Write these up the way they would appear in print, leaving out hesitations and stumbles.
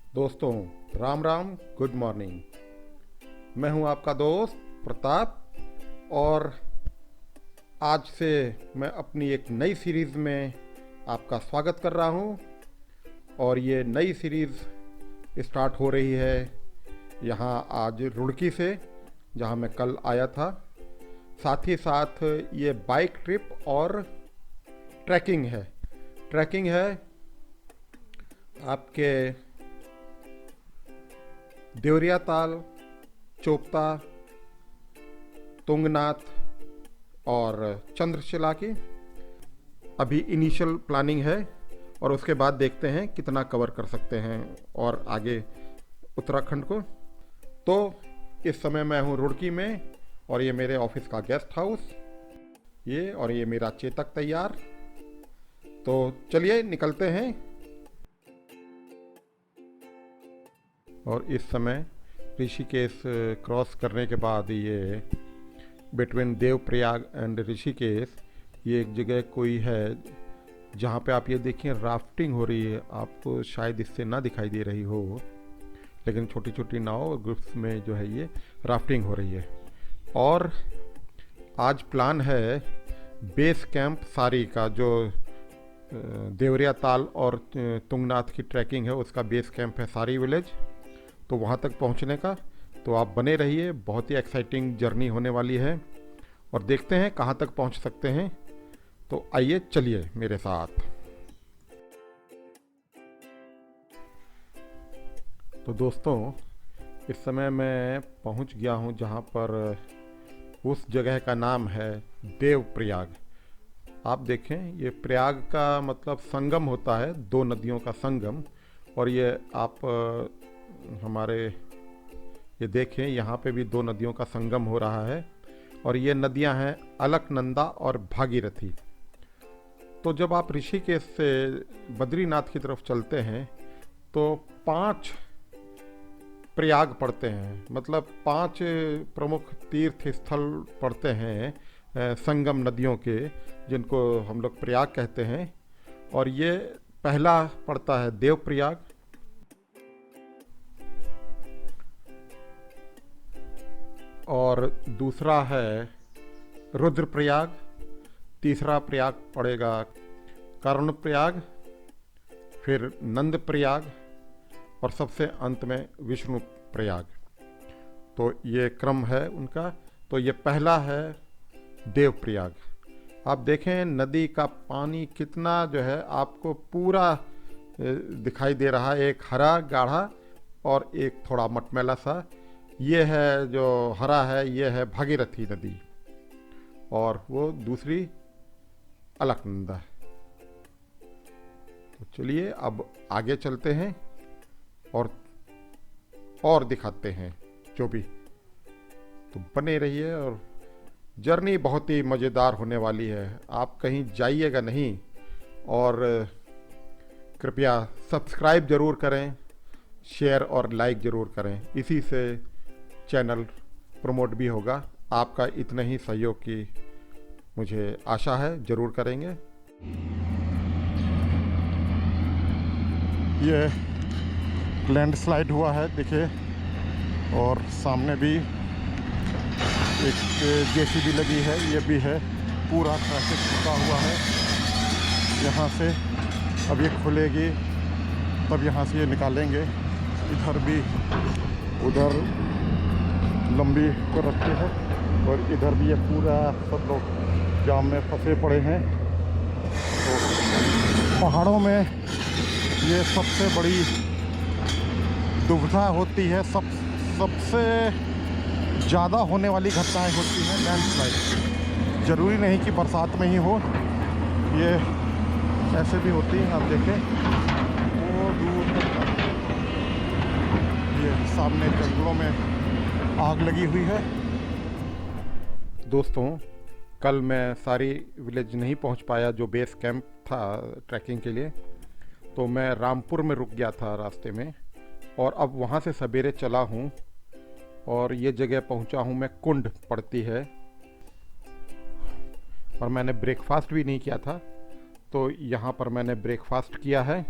दोस्तों, Ram Ram, good morning. मैं हूं आपका दोस्त प्रताप और आज से मैं अपनी एक नई सीरीज़ में आपका स्वागत कर रहा हूं। और ये नई सीरीज़ स्टार्ट हो रही है यहां आज रुड़की से, जहां मैं कल आया था। साथ ही साथ ये बाइक ट्रिप और ट्रैकिंग है आपके देवरिया ताल, चोपता, तुंगनाथ और चंद्रशिला की अभी इनिशियल प्लानिंग है और उसके बाद देखते हैं कितना कवर कर सकते हैं और आगे उत्तराखंड को। तो इस समय मैं हूँ रुड़की में और ये मेरे ऑफिस का गेस्ट हाउस, ये मेरा चेतक तैयार। तो चलिए निकलते हैं। और इस समय ऋषिकेश क्रॉस करने के बाद ये बिटवीन देवप्रयाग एंड ऋषिकेश ये एक जगह कोई है जहाँ पे आप ये देखिए राफ्टिंग हो रही है। आपको शायद इससे ना दिखाई दे रही हो, लेकिन छोटी छोटी नाव ग्रुप्स में जो है ये राफ्टिंग हो रही है। और आज प्लान है बेस कैंप सारी का, जो देवरिया ताल और तुंगनाथ की ट्रैकिंग है उसका बेस कैंप है सारी विलेज। तो वहाँ तक पहुँचने का तो आप बने रहिए, बहुत ही एक्साइटिंग जर्नी होने वाली है और देखते हैं कहाँ तक पहुँच सकते हैं। तो आइए चलिए मेरे साथ। तो दोस्तों, इस समय मैं पहुँच गया हूँ जहाँ पर उस जगह का नाम है देवप्रयाग। आप देखें, ये प्रयाग का मतलब संगम होता है, दो नदियों का संगम। और ये आप हमारे ये देखें, यहाँ पे भी दो नदियों का संगम हो रहा है और ये नदियाँ हैं अलकनंदा और भागीरथी। तो जब आप ऋषिकेश से बद्रीनाथ की तरफ चलते हैं तो 5 प्रयाग पड़ते हैं, मतलब 5 प्रमुख तीर्थ स्थल पड़ते हैं संगम नदियों के, जिनको हम लोग प्रयाग कहते हैं। और ये पहला पड़ता है देवप्रयाग, और दूसरा है रुद्रप्रयाग, तीसरा प्रयाग पड़ेगा कर्णप्रयाग, फिर नंदप्रयाग और सबसे अंत में विष्णु प्रयाग। तो ये क्रम है उनका। तो ये पहला है देवप्रयाग। आप देखें नदी का पानी कितना जो है आपको पूरा दिखाई दे रहा है, एक हरा गाढ़ा और एक थोड़ा मटमैला सा। ये है जो हरा है, ये है भागीरथी नदी और वो दूसरी अलकनंदा है। तो चलिए अब आगे चलते हैं और दिखाते हैं जो भी। तो बने रहिए और जर्नी बहुत ही मज़ेदार होने वाली है। आप कहीं जाइएगा नहीं और कृपया सब्सक्राइब ज़रूर करें, शेयर और लाइक ज़रूर करें। इसी से चैनल प्रमोट भी होगा। आपका इतना ही सहयोग की मुझे आशा है, ज़रूर करेंगे। ये लैंडस्लाइड हुआ है देखिए, और सामने भी एक जेसीबी लगी है, ये भी है। पूरा ट्रैफिक रुका हुआ है यहाँ से। अब ये खुलेगी तब यहाँ से ये निकालेंगे। इधर भी, उधर लंबी को रखी है और इधर भी ये पूरा सब लोग जाम में फंसे पड़े हैं। तो पहाड़ों में ये सबसे बड़ी दुविधा होती है, सबसे ज़्यादा होने वाली घटनाएं होती हैं लैंडस्लाइड। ज़रूरी नहीं कि बरसात में ही हो, ये ऐसे भी होती हैं। आप देखें वो दूर तक ये सामने जंगलों में आग लगी हुई है। दोस्तों, कल मैं सारी विलेज नहीं पहुंच पाया जो बेस कैंप था ट्रैकिंग के लिए। तो मैं रामपुर में रुक गया था रास्ते में और अब वहाँ से सवेरे चला हूँ और ये जगह पहुँचा हूँ मैं, कुंड पड़ती है। और मैंने ब्रेकफास्ट भी नहीं किया था, तो यहाँ पर मैंने ब्रेकफास्ट किया है।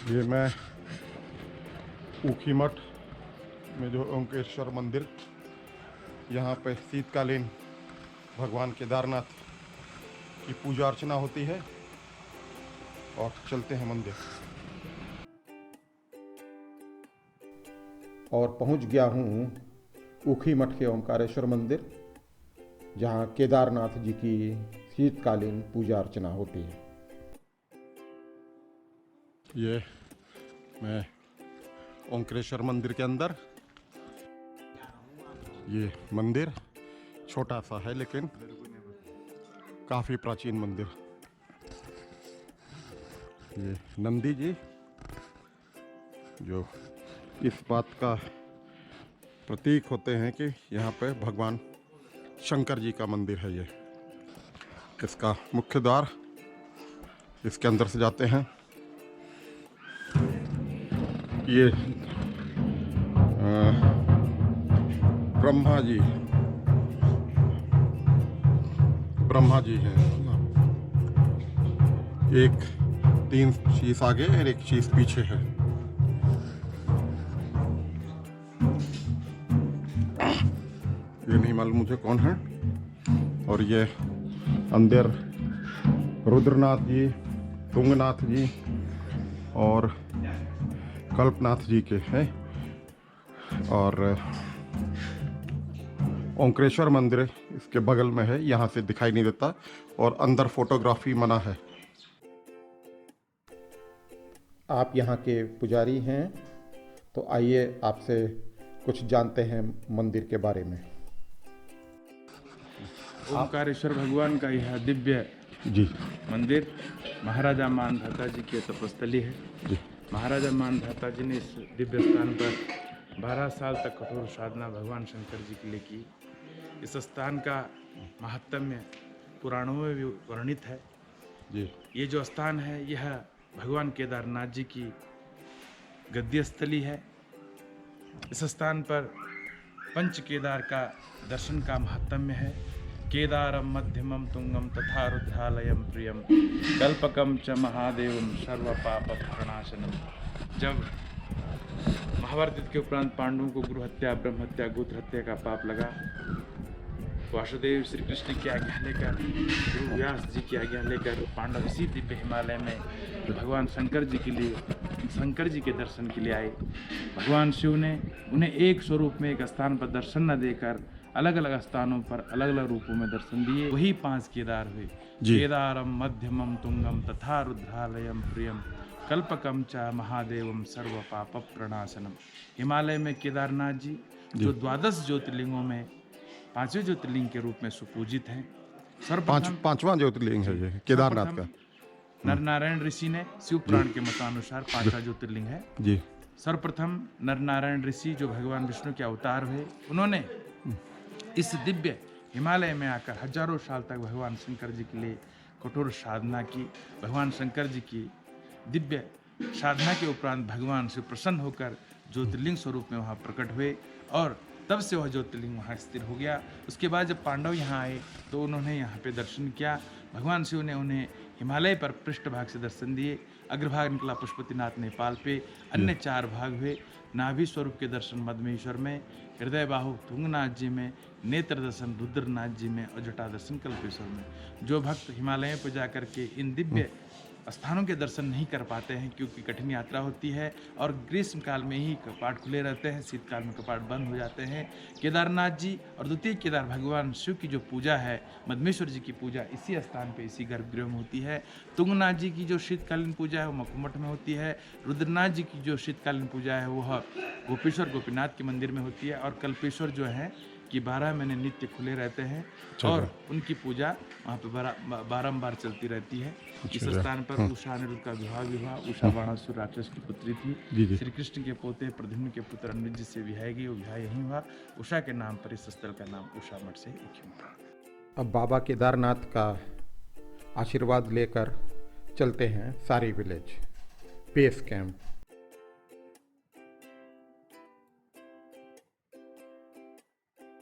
ये मैं ऊखी मठ में जो ओंकारेश्वर मंदिर, यहाँ पे शीतकालीन भगवान केदारनाथ की पूजा अर्चना होती है। और चलते हैं मंदिर। और पहुंच गया हूँ ऊखी मठ के ओंकारेश्वर मंदिर, जहाँ केदारनाथ जी की शीतकालीन पूजा अर्चना होती है। ये मैं ओंकारेश्वर मंदिर के अंदर, ये मंदिर छोटा सा है लेकिन काफ़ी प्राचीन मंदिर। ये नंदी जी जो इस बात का प्रतीक होते हैं कि यहाँ पे भगवान शंकर जी का मंदिर है। ये इसका मुख्य द्वार, इसके अंदर से जाते हैं। ये ब्रह्मा जी हैं। एक 3 शीश आगे और एक शीश पीछे है। ये नहीं मालूम मुझे कौन है। और ये अंदर रुद्रनाथ जी, तुंगनाथ जी और कल्पनाथ जी के हैं। और ओंकारेश्वर मंदिर इसके बगल में है, यहाँ से दिखाई नहीं देता और अंदर फोटोग्राफी मना है। आप यहाँ के पुजारी हैं, तो आइए आपसे कुछ जानते हैं मंदिर के बारे में। ओंकारेश्वर भगवान का यह दिव्य मंदिर महाराजा मानधाता जी की तपस्थली है। महाराजा मानधाता जी ने इस दिव्य स्थान पर 12 साल तक कठोर साधना भगवान शंकर जी के लिए की। इस स्थान का महात्म्य पुराणों में भी वर्णित है। ये जो स्थान है यह भगवान केदारनाथ जी की गद्य स्थली है। इस स्थान पर पंच केदार का दर्शन का महात्म्य है। केदारम मध्यमम तुंगम तथा रुद्रालयम प्रियम कल्पकम च महादेवम सर्व पाप प्रणाशनम। जब महाभारत युद्ध के उपरांत पांडवों को गुरु हत्या, ब्रह्म हत्या, गोत्र हत्या का पाप लगा, वासुदेव श्री कृष्ण की आज्ञा लेकर, गुरु व्यास जी की आज्ञा लेकर पांडव इसी दिव्य हिमालय में भगवान शंकर जी के लिए, शंकर जी के दर्शन के लिए आए। भगवान शिव ने उन्हें एक स्वरूप में एक स्थान पर दर्शन न देकर अलग अलग स्थानों पर अलग अलग रूपों में दर्शन दिए। वही 5 केदार हुए। केदारम मध्यमम तुंगम तथा रुद्रालयम प्रियम कल्पकम च महादेवम सर्व पाप प्रणाशनम। हिमालय में केदारनाथ जी जो 12 ज्योतिर्लिंगों में 5वें ज्योतिर्लिंग के रूप में सुपूजित हैं। पांचवां ज्योतिर्लिंग है ये केदारनाथ का। नर नारायण ऋषि ने शिव पुराण के मतानुसार 5वां ज्योतिर्लिंग है जी। सर्वप्रथम नर नारायण ऋषि जो भगवान विष्णु के अवतार हुए, उन्होंने इस दिव्य हिमालय में आकर हजारों साल तक भगवान शंकर जी के लिए कठोर साधना की। भगवान शंकर जी की दिव्य साधना के उपरांत भगवान से प्रसन्न होकर ज्योतिर्लिंग स्वरूप में वहाँ प्रकट हुए और तब से वह ज्योतिर्लिंग वहाँ स्थिर हो गया। उसके बाद जब पांडव यहाँ आए तो उन्होंने यहाँ पे दर्शन किया। भगवान शिव ने उन्हें हिमालय पर पृष्ठभाग से दर्शन दिए। अग्रभाग निकला पशुपतिनाथ नेपाल पे, अन्य 4 भाग हुए। नाभि स्वरूप के दर्शन मदमेश्वर में, हृदय बाहु तुंगनाथ जी में, नेत्र दर्शन रुद्रनाथ जी में और जटा दर्शन कल्पेश्वर में। जो भक्त हिमालय पर जाकर के इन दिव्य स्थानों के दर्शन नहीं कर पाते हैं क्योंकि कठिन यात्रा होती है और ग्रीष्म काल में ही कपाट खुले रहते हैं, शीतकाल में कपाट बंद हो जाते हैं। केदारनाथ जी और द्वितीय केदार भगवान शिव की जो पूजा है, मदमेश्वर जी की पूजा इसी स्थान पे, इसी गर्भगृह में होती है। तुंगनाथ जी की जो शीतकालीन पूजा है वो मकुमठ में होती है। रुद्रनाथ जी की जो शीतकालीन पूजा है वह गोपेश्वर गोपीनाथ के मंदिर में होती है। और कल्पेश्वर जो है कि 12 महीने नित्य खुले रहते हैं और उनकी पूजा वहाँ पे बारंबार चलती रहती है। इस स्थान पर उषा अनिरुद्ध का विवाह हुआ। उषा बाणासुर राक्षस की पुत्री थी। श्री कृष्ण के पोते प्रद्युम्न के पुत्र अनुज जी से विवाह गई, वो विवाह यहीं हुआ। उषा के नाम पर इस स्थल का नाम उषा मठ से एक हुआ। अब बाबा केदारनाथ का आशीर्वाद लेकर चलते हैं सारी विलेज बेस कैंप।